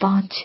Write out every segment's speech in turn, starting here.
5,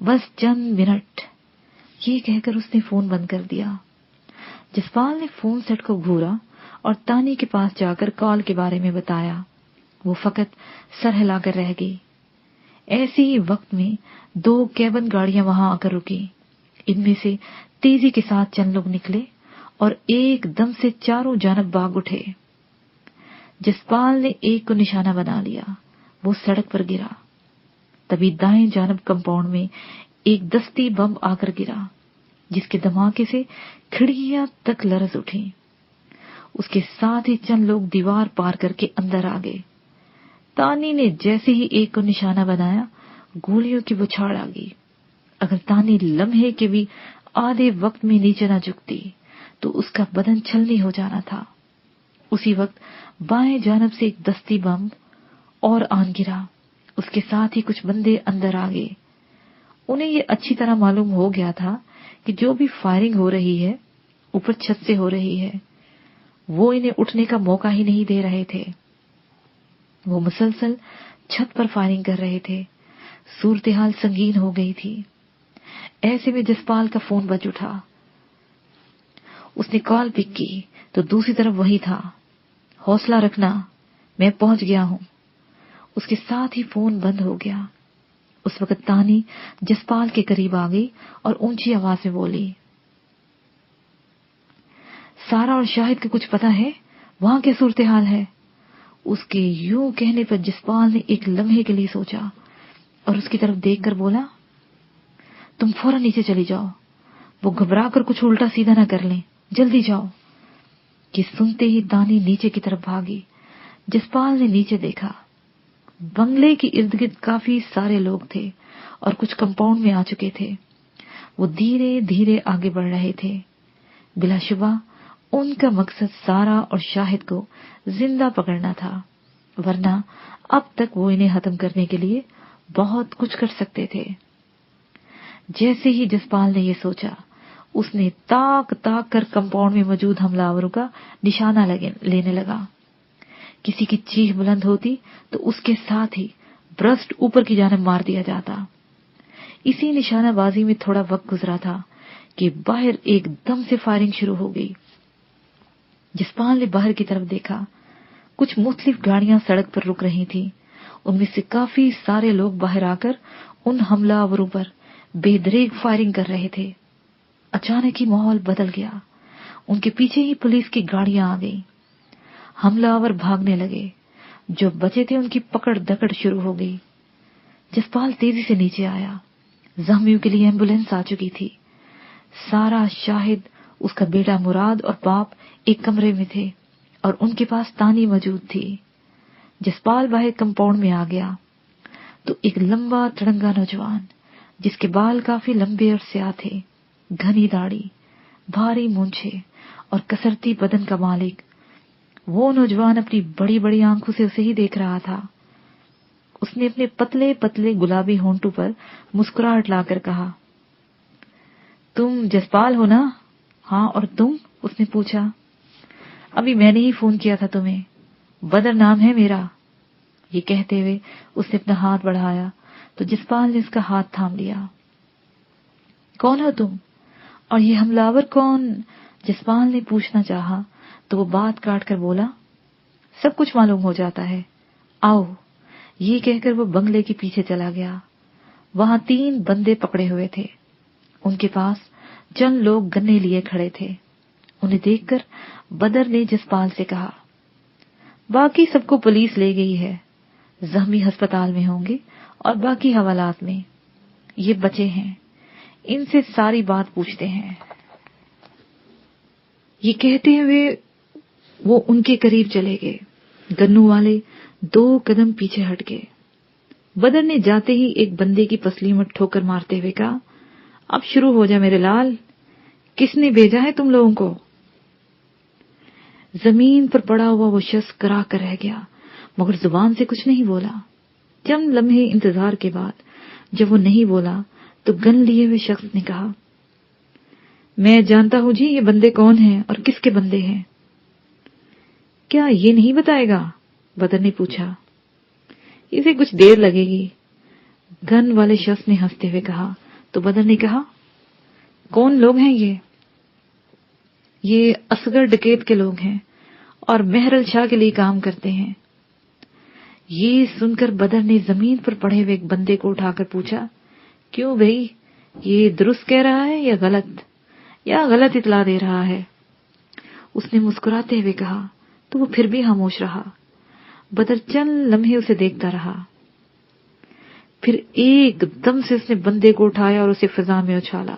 بس چند منٹ، یہ کہہ کر اس نے فون بند کر دیا۔ جسپال نے فون سیٹ کو گھورا اور تانی کے پاس جا کر کال کے بارے میں بتایا۔ وہ فقط سر ہلا کر رہ گئی۔ ایسے ہی وقت میں 2 کیبن گاڑیاں وہاں آ کر رکی۔ ان میں سے تیزی کے ساتھ چند لوگ نکلے اور ایک دم سے چاروں جانب بھاگ اٹھے۔ جسپال نے ایک کو نشانہ بنا لیا، وہ سڑک پر گرا۔ تبھی دائیں جانب کمپاؤنڈ میں ایک دستی بم آ کر گرا، جس کے دھماکے سے کھڑکیاں تک لرز اٹھی۔ اس کے ساتھ ہی چند لوگ دیوار پار کر کے اندر آ گئے۔ تانی نے جیسے ہی ایک کو نشانہ بنایا، گولیوں کی بچھاڑ آ گئی۔ اگر تانی لمحے کے بھی آدھے وقت میں نیچے نہ جھکتی تو اس کا بدن چھلنی ہو جانا تھا۔ اسی وقت بائیں جانب سے ایک دستی بم اور آن گرا۔ اس کے ساتھ ہی کچھ بندے اندر آ گئے۔ انہیں یہ اچھی طرح معلوم ہو گیا تھا کہ جو بھی فائرنگ ہو رہی ہے اوپر چھت سے ہو رہی ہے۔ وہ انہیں اٹھنے کا موقع ہی نہیں دے رہے تھے۔ وہ مسلسل چھت پر فائرنگ کر رہے تھے۔ صورتحال سنگین ہو گئی تھی۔ ایسے میں جسپال کا فون بج اٹھا۔ اس نے کال پک کی تو دوسری طرف وہی تھا۔ حوصلہ رکھنا، میں پہنچ گیا ہوں۔ اس کے ساتھ ہی فون بند ہو گیا۔ اس وقت تانی جسپال کے قریب آ گئی اور اونچی آواز میں بولی، سارا اور شاہد کا کچھ پتا ہے؟ وہاں کیا صورتحال ہے؟ اس کے یوں کہنے پر جسپال نے ایک لمحے کے لیے سوچا اور اس کی طرف دیکھ کر بولا، تم فوراً نیچے چلی جاؤ، وہ گھبرا کر کچھ الٹا سیدھا نہ کر لیں، جلدی جاؤ۔ یہ سنتے ہی تانی نیچے کی طرف بھاگی۔ جسپال نے نیچے دیکھا، بنگلے کے ارد گرد کافی سارے لوگ تھے اور کچھ کمپاؤنڈ میں آ چکے تھے۔ وہ دھیرے دھیرے آگے بڑھ رہے تھے۔ بلا شبہ ان کا مقصد سارا اور شاہد کو زندہ پکڑنا تھا، ورنہ اب تک وہ انہیں ختم کرنے کے لیے بہت کچھ کر سکتے تھے۔ جیسے ہی جسپال نے یہ سوچا، اس نے تاک تاک کر کمپاؤنڈ میں موجود حملہ آوروں کا نشانہ لینے لگا۔ کسی کی چیخ بلند ہوتی تو اس کے ساتھ ہی برسٹ اوپر کی جانب مار دیا جاتا۔ اسی نشانہ بازی میں تھوڑا وقت گزرا تھا کہ باہر ایک دم سے فائرنگ شروع ہو گئی۔ جسپال نے باہر کی طرف دیکھا، کچھ مختلف گاڑیاں سڑک پر رک رہی تھیں۔ ان میں سے کافی سارے لوگ باہر آ کر ان حملہ آوروں پر بے دریغ فائرنگ کر رہے تھے۔ اچانک ہی ماحول بدل گیا۔ ان کے پیچھے ہی پولیس کی گاڑیاں آ گئیں۔ حملہ آور بھاگنے لگے۔ جو بچے تھے ان کی پکڑ دکڑ شروع ہو گئی۔ جسپال تیزی سے نیچے آیا۔ زخمیوں کے لیے ایمبولینس آ چکی تھی۔ سارا، شاہد، اس کا بیٹا مراد اور باپ ایک کمرے میں تھے اور ان کے پاس تانی موجود تھی۔ جسپال باہر کمپاؤنڈ میں آ گیا تو ایک لمبا تڑنگا نوجوان، جس کے بال کافی لمبے اور سیاہ تھے، گھنی داڑھی، بھاری مونچھیں اور کسرتی بدن کا مالک، وہ نوجوان اپنی بڑی بڑی آنکھوں سے اسے ہی دیکھ رہا تھا۔ اس نے اپنے پتلے پتلے گلابی ہونٹوں پر مسکراہٹ لا کر کہا، تم جسپال ہو نا؟ ہاں، اور تم؟ اس نے پوچھا۔ ابھی میں نے ہی فون کیا تھا تمہیں، بدر نام ہے میرا۔ یہ کہتے ہوئے اس نے اپنا ہاتھ بڑھایا تو جسپال نے اس کا ہاتھ تھام لیا۔ کون ہو تم؟ اور یہ حملہ آور کون؟ جسپال نے پوچھنا چاہا تو وہ بات کاٹ کر بولا، سب کچھ معلوم ہو جاتا ہے، آؤ۔ یہ کہہ کر وہ بنگلے کے پیچھے چلا گیا۔ وہاں 3 بندے پکڑے ہوئے تھے۔ ان کے پاس چند لوگ گنے لیے کھڑے تھے۔ انہیں دیکھ کر بدر نے جسپال سے کہا، باقی سب کو پولیس لے گئی ہے، زخمی ہسپتال میں ہوں گے اور باقی حوالات میں۔ یہ بچے ہیں، ان سے ساری بات پوچھتے ہیں۔ یہ کہتے ہوئے وہ ان کے قریب چلے گئے۔ گنوں والے 2 قدم پیچھے ہٹ گئے۔ بدر نے جاتے ہی ایک بندے کی پسلی میں ٹھوکر مارتے ہوئے کہا، اب شروع ہو جا میرے لال، کس نے بھیجا ہے تم لوگوں کو؟ زمین پر پڑا ہوا وہ شخص کرا کر رہ گیا، مگر زبان سے کچھ نہیں بولا۔ چند لمحے انتظار کے بعد جب وہ نہیں بولا تو گن لیے ہوئے شخص نے کہا، میں جانتا ہوں جی یہ بندے کون ہیں اور کس کے بندے ہیں۔ کیا یہ نہیں بتائے گا؟ بدر نے پوچھا۔ اسے کچھ دیر لگے گی، گن والے شخص نے ہنستے ہوئے کہا، تو بدر نے کہا کون لوگ ہیں یہ اصغر ڈکیت کے لوگ ہیں اور مہرل شاہ کے لیے کام کرتے ہیں۔ یہ سن کر بدر نے زمین پر پڑے ہوئے ایک بندے کو اٹھا کر پوچھا کیوں بھائی، یہ درست کہہ رہا ہے یا غلط اطلاع دے رہا ہے؟ اس نے مسکراتے ہوئے کہا تو وہ پھر بھی خاموش رہا۔ بدر چند لمحے اسے دیکھتا رہا، پھر ایک دم سے اس نے بندے کو اٹھایا اور اسے فضا میں اچھالا۔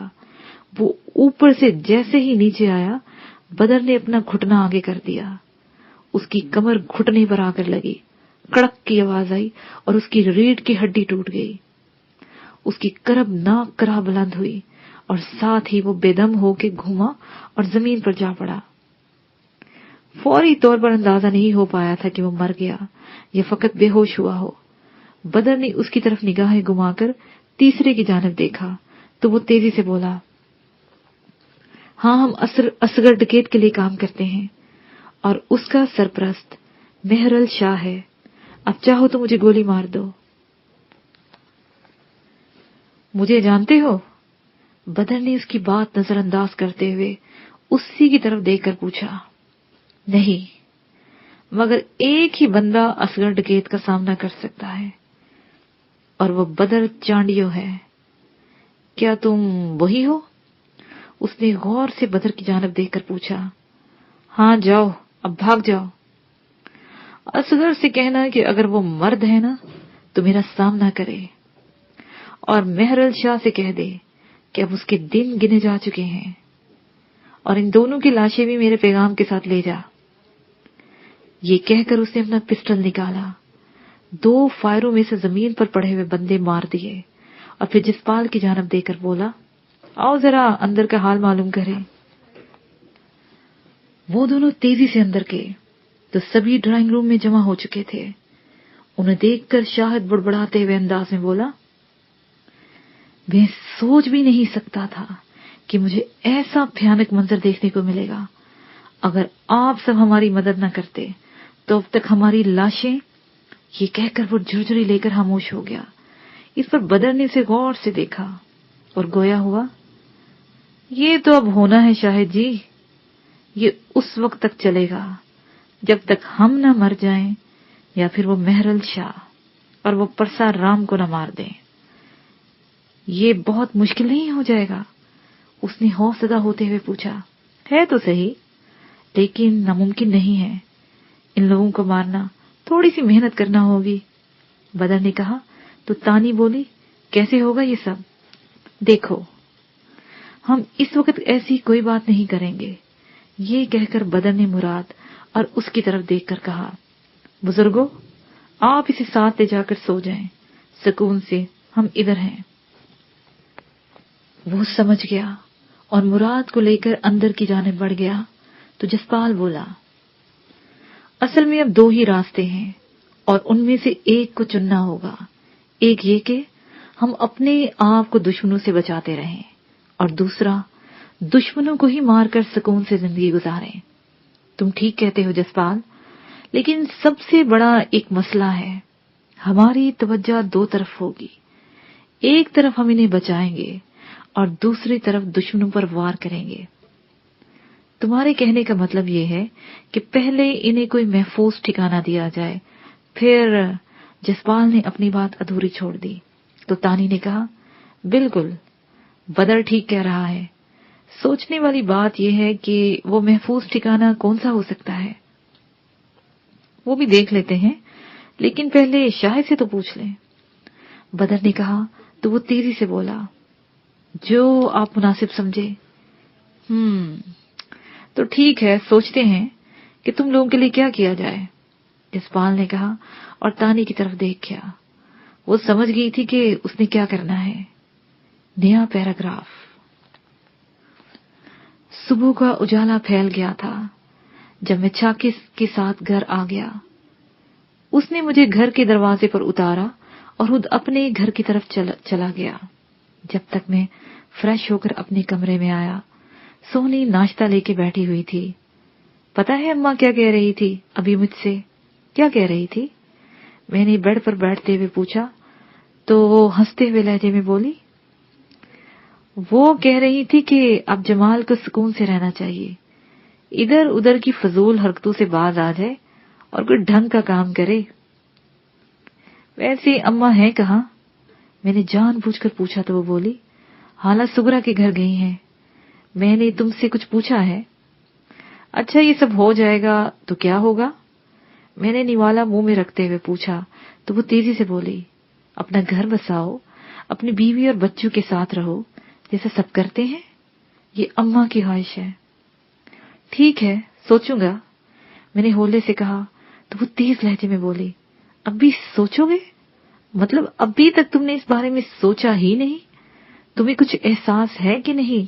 وہ اوپر سے جیسے ہی نیچے آیا، بدر نے اپنا گھٹنا آگے کر دیا، اس کی کمر گھٹنے پر آ کر لگی، کڑک کی آواز آئی اور اس کی ریڑھ کی ہڈی ٹوٹ گئی۔ اس کی کرب ناک کرا بلند ہوئی اور ساتھ ہی وہ بے دم ہو کے گھوما اور زمین پر جا پڑا۔ فوری طور پر اندازہ نہیں ہو پایا تھا کہ وہ مر گیا یا فقط بے ہوش ہوا ہو۔ بدر نے اس کی طرف نگاہیں گھما کر تیسرے کی جانب دیکھا تو وہ تیزی سے بولا ہاں، ہم اصغر ڈکیت کے لیے کام کرتے ہیں اور اس کا سرپرست مہرل شاہ ہے۔ اب چاہو تو مجھے گولی مار دو۔ مجھے جانتے ہو؟ بدر نے اس کی بات نظر انداز کرتے ہوئے اسی کی طرف دیکھ کر پوچھا۔ نہیں، مگر ایک ہی بندہ اصغر ڈکیت کا سامنا کر سکتا ہے اور وہ بدر چانڈیو ہے۔ کیا تم وہی ہو؟ اس نے غور سے بدر کی جانب دیکھ کر پوچھا۔ ہاں، جاؤ، اب بھاگ جاؤ۔ اصغر سے کہنا کہ اگر وہ مرد ہے نا تو میرا سامنا کرے، اور مہرل شاہ سے کہہ دے کہ اب اس کے دن گنے جا چکے ہیں، اور ان دونوں کی لاشیں بھی میرے پیغام کے ساتھ لے جا۔ یہ کہہ کر اس نے اپنا پسٹل نکالا، 2 فائروں میں سے زمین پر پڑے ہوئے بندے مار دیے اور پھر جسپال کی جانب دے کر بولا آؤ ذرا اندر کا حال معلوم کریں۔ وہ دونوں تیزی سے اندر گئے تو سبھی ڈرائنگ روم میں جمع ہو چکے تھے۔ انہیں دیکھ کر شاہد بڑبڑاتے ہوئے انداز میں بولا میں سوچ بھی نہیں سکتا تھا کہ مجھے ایسا بھیانک منظر دیکھنے کو ملے گا۔ اگر آپ سب ہماری مدد نہ کرتے تو اب تک ہماری لاشیں… یہ کہہ کر وہ جھرجھری لے کر خاموش ہو گیا۔ اس پر بدر نے اسے غور سے دیکھا اور گویا ہوا یہ تو اب ہونا ہے شاہد جی، یہ اس وقت تک چلے گا جب تک ہم نہ مر جائیں یا پھر وہ مہرل شاہ اور وہ پرسار رام کو نہ مار دیں۔ یہ بہت مشکل نہیں ہو جائے گا؟ اس نے خوفزدہ ہوتے ہوئے پوچھا۔ ہے تو صحیح، لیکن ناممکن نہیں ہے۔ ان لوگوں کو مارنا تھوڑی سی محنت کرنا ہوگی۔ بدر نے کہا تو تانی بولی کیسے ہوگا یہ سب؟ دیکھو، ہم اس وقت ایسی کوئی بات نہیں کریں گے۔ یہ کہہ کر بدر نے مراد اور اس کی طرف دیکھ کر کہا بزرگوں، آپ اسے ساتھ لے جا کر سو جائیں سکون سے، ہم ادھر ہیں۔ وہ سمجھ گیا اور مراد کو لے کر اندر کی جانب بڑھ گیا تو جسپال بولا اصل میں اب 2 ہی راستے ہیں اور ان میں سے ایک کو چننا ہوگا۔ ایک یہ کہ ہم اپنے آپ کو دشمنوں سے بچاتے رہیں، اور دوسرا دشمنوں کو ہی مار کر سکون سے زندگی گزاریں۔ تم ٹھیک کہتے ہو جسپال، لیکن سب سے بڑا ایک مسئلہ ہے۔ ہماری توجہ 2 طرف ہوگی، ایک طرف ہم انہیں بچائیں گے اور دوسری طرف دشمنوں پر وار کریں گے۔ تمہارے کہنے کا مطلب یہ ہے کہ پہلے انہیں کوئی محفوظ ٹھکانہ دیا جائے، پھر… جسپال نے اپنی بات ادھوری چھوڑ دی تو تانی نے کہا بالکل، بدر ٹھیک کہہ رہا ہے۔ سوچنے والی بات یہ ہے کہ وہ محفوظ ٹھکانہ کون سا ہو سکتا ہے؟ وہ بھی دیکھ لیتے ہیں، لیکن پہلے شاہد سے تو پوچھ لیں۔ بدر نے کہا تو وہ تیزی سے بولا جو آپ مناسب سمجھے۔ تو ٹھیک ہے، سوچتے ہیں کہ تم لوگوں کے لیے کیا کیا جائے۔ جسپال نے کہا اور تانی کی طرف دیکھا۔ وہ سمجھ گئی تھی کہ اس نے کیا کرنا ہے۔ نیا پیراگراف۔ صبح کا اجالا پھیل گیا تھا جب میں چاکس کے ساتھ گھر آ گیا۔ اس نے مجھے گھر کے دروازے پر اتارا اور خود اپنے گھر کی طرف چلا گیا۔ جب تک میں فریش ہو کر اپنے کمرے میں آیا، سونی ناشتہ لے کے بیٹھی ہوئی تھی۔ پتہ ہے اماں کیا کہہ رہی تھی ابھی مجھ سے؟ کیا کہہ رہی تھی؟ میں نے بیڈ پر بیٹھتے ہوئے پوچھا تو وہ ہنستے ہوئے لہجے میں بولی وہ کہہ رہی تھی کہ اب جمال کو سکون سے رہنا چاہیے، ادھر ادھر کی فضول حرکتوں سے باز آ جائے اور کوئی ڈھنگ کا کام کرے۔ ویسے اماں ہیں کہاں؟ میں نے جان بوجھ کر پوچھا تو وہ بولی، حالہ سغرا کے گھر گئی ہیں۔ میں نے تم سے کچھ پوچھا ہے؟ اچھا یہ سب ہو جائے گا تو کیا ہوگا؟ میں نے نوالا منہ میں رکھتے ہوئے پوچھا تو وہ تیزی سے بولی، اپنا گھر بساؤ، اپنی بیوی اور بچوں کے ساتھ رہو جیسا سب کرتے ہیں، یہ اماں کی خواہش ہے۔ ٹھیک ہے، سوچوں گا، میں نے ہولے سے کہا تو وہ تیز لہجے میں بولی، اب بھی سوچو گے؟ مطلب ابھی تک تم نے اس بارے میں سوچا ہی نہیں؟ تمہیں کچھ احساس ہے کہ نہیں؟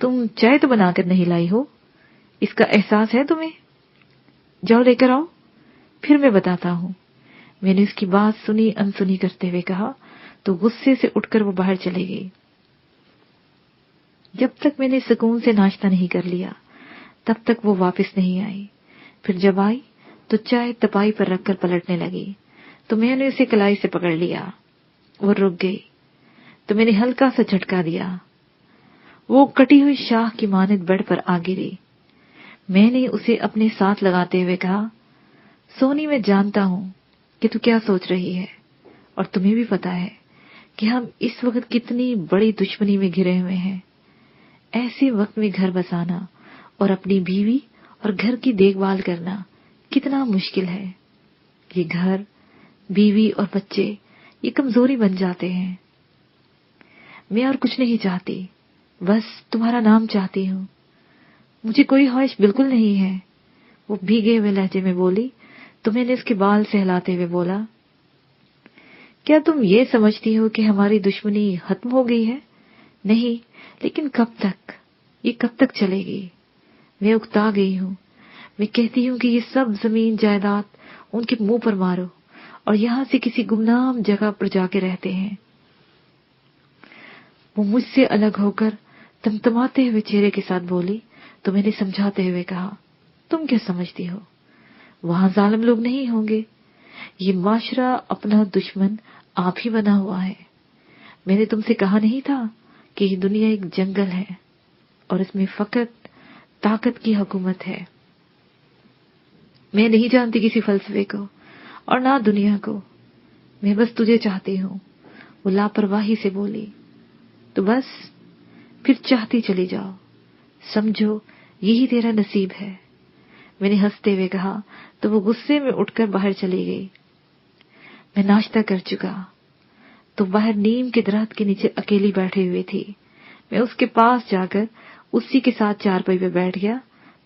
تم چائے تو بنا کر نہیں لائی ہو، اس کا احساس ہے تمہیں؟ جاؤ لے کر آؤ، پھر میں بتاتا ہوں۔ میں نے اس کی بات سنی انسنی کرتے ہوئے کہا تو غصے سے اٹھ کر وہ باہر چلی گئی۔ جب تک میں نے سکون سے ناشتہ نہیں کر لیا تب تک وہ واپس نہیں آئی۔ پھر جب آئی تو چائے تپائی پر رکھ کر پلٹنے لگی تو میں نے اسے کلائی سے پکڑ لیا۔ وہ رک گئی تو میں نے ہلکا سا جھٹکا دیا، وہ کٹی ہوئی شاخ کی مانند بیڈ پر آ گری۔ میں نے اسے اپنے ساتھ لگاتے ہوئے کہا، سونی میں جانتا ہوں کہ تو کیا سوچ رہی ہے، اور تمہیں بھی پتا ہے کہ ہم اس وقت کتنی بڑی دشمنی میں گھرے ہوئے ہیں۔ ایسے وقت میں گھر بسانا اور اپنی بیوی اور گھر کی دیکھ بھال کرنا کتنا مشکل ہے۔ یہ گھر، بیوی اور بچے یہ کمزوری بن جاتے ہیں۔ میں اور کچھ نہیں چاہتی، بس تمہارا نام چاہتی ہوں، مجھے کوئی خواہش بالکل نہیں ہے۔ وہ بھیگے ہوئے لہجے میں بولی تو میں نے اس کے بال سہلاتے ہوئے بولا، کیا تم یہ سمجھتی ہو کہ ہماری دشمنی ختم ہو گئی ہے؟ نہیں، لیکن کب تک؟ یہ کب تک چلے گی؟ میں اکتا گئی ہوں۔ میں کہتی ہوں کہ یہ سب زمین جائیداد ان کے منہ پر مارو اور یہاں سے کسی گمنام جگہ پر جا کے رہتے ہیں۔ وہ مجھ سے الگ ہو کر تمتماتے ہوئے چہرے کے ساتھ بولی تو میں نے سمجھاتے ہوئے کہا، تم کیا سمجھتی ہو؟ وہاں ظالم لوگ نہیں ہوں گے، یہ معاشرہ اپنا دشمن آپ ہی بنا ہوا ہے۔ میں نے تم سے کہا نہیں تھا کہ یہ دنیا ایک جنگل ہے اور اس میں فقط طاقت کی حکومت ہے؟ میں نہیں جانتی کسی فلسفے کو اور نہ دنیا کو، میں بس تجھے چاہتی ہوں۔ وہ لاپرواہی سے بولی، تو بس پھر چاہتی چلی جاؤ، سمجھو یہی تیرا نصیب ہے۔ میں نے ہنستے ہوئے کہا تو وہ غصے میں اٹھ کر باہر چلی گئی۔ میں ناشتہ کر چکا تو باہر نیم کے درخت کے نیچے اکیلی بیٹھی ہوئی تھی۔ میں اس کے پاس جا کر اسی کے ساتھ چارپائی پہ بیٹھ گیا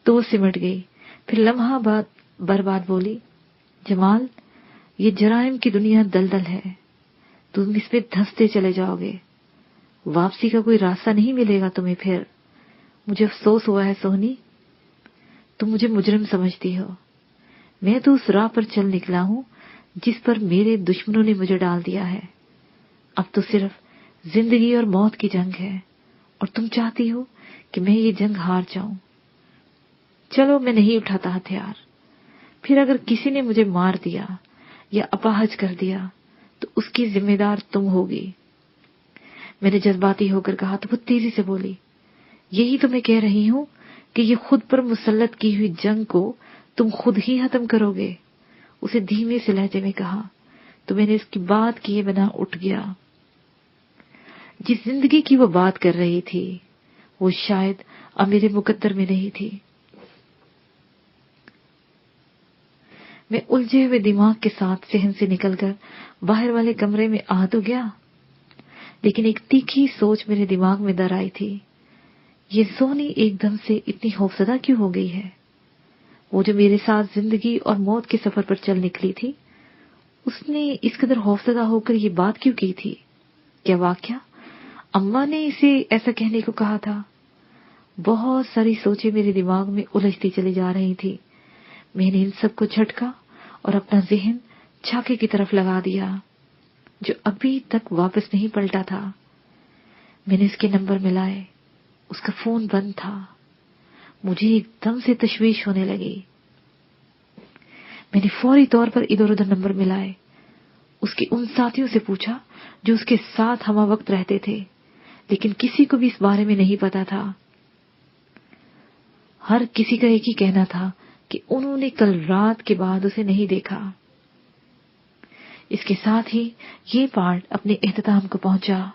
تو وہ سمٹ گئی۔ پھر لمحہ بعد بولی، جمال، یہ جرائم کی دنیا دلدل ہے، تم اس میں دھنستے چلے جاؤ گے، واپسی کا کوئی راستہ نہیں ملے گا تمہیں۔ پھر مجھے افسوس ہوا ہے سونی، تم مجھے مجرم سمجھتی ہو، میں تو اس راہ پر چل نکلا ہوں جس پر میرے دشمنوں نے مجھے ڈال دیا ہے۔ اب تو صرف زندگی اور موت کی جنگ ہے اور تم چاہتی ہو کہ میں یہ جنگ ہار جاؤں۔ چلو میں نہیں اٹھاتا ہتھیار، پھر اگر کسی نے مجھے مار دیا یا اپاہج کر دیا تو اس کی ذمہ دار تم ہوگی۔ میں نے جذباتی ہو کر کہا تو وہ تیزی سے بولی، یہی تو میں کہہ رہی ہوں کہ یہ خود پر مسلط کی ہوئی جنگ کو تم خود ہی ختم کرو گے۔ اسے دھیمے سے لہجے میں کہا تو میں نے اس کی بات کیے بنا اٹھ گیا۔ جس زندگی کی وہ بات کر رہی تھی وہ شاید اب میرے مقدر میں نہیں تھی۔ میں الجھے ہوئے دماغ کے ساتھ صحن سے نکل کر باہر والے کمرے میں آ تو گیا، لیکن ایک تیکھی سوچ میرے دماغ میں در آئی تھی، یہ سونی ایک دم سے اتنی خوفزدہ کیوں ہو گئی ہے؟ وہ جو میرے ساتھ زندگی اور موت کے سفر پر چل نکلی تھی، اس نے اس قدر خوفزدہ ہو کر یہ بات کیوں کی تھی؟ کیا واقعہ اماں نے اسے ایسا کہنے کو کہا تھا؟ بہت ساری سوچیں میرے دماغ میں الجھتی چلی جا رہی تھی۔ میں نے ان سب کو جھٹکا اور اپنا ذہن چھاکے کی طرف لگا دیا جو ابھی تک واپس نہیں پلٹا تھا۔ میں نے اس کے نمبر ملائے، اس کا فون بند تھا۔ مجھے ایک دم سے تشویش ہونے لگی۔ میں نے فوری طور پر ادھر ادھر نمبر ملائے، اس کے ان ساتھیوں سے پوچھا جو اس کے ساتھ ہمہ وقت رہتے تھے، لیکن کسی کو بھی اس بارے میں نہیں پتا تھا. ہر کسی کا ایک ہی کہنا تھا کہ انہوں نے کل رات کے بعد اسے نہیں دیکھا. اس کے ساتھ ہی یہ پارٹ اپنے اختتام کو پہنچا.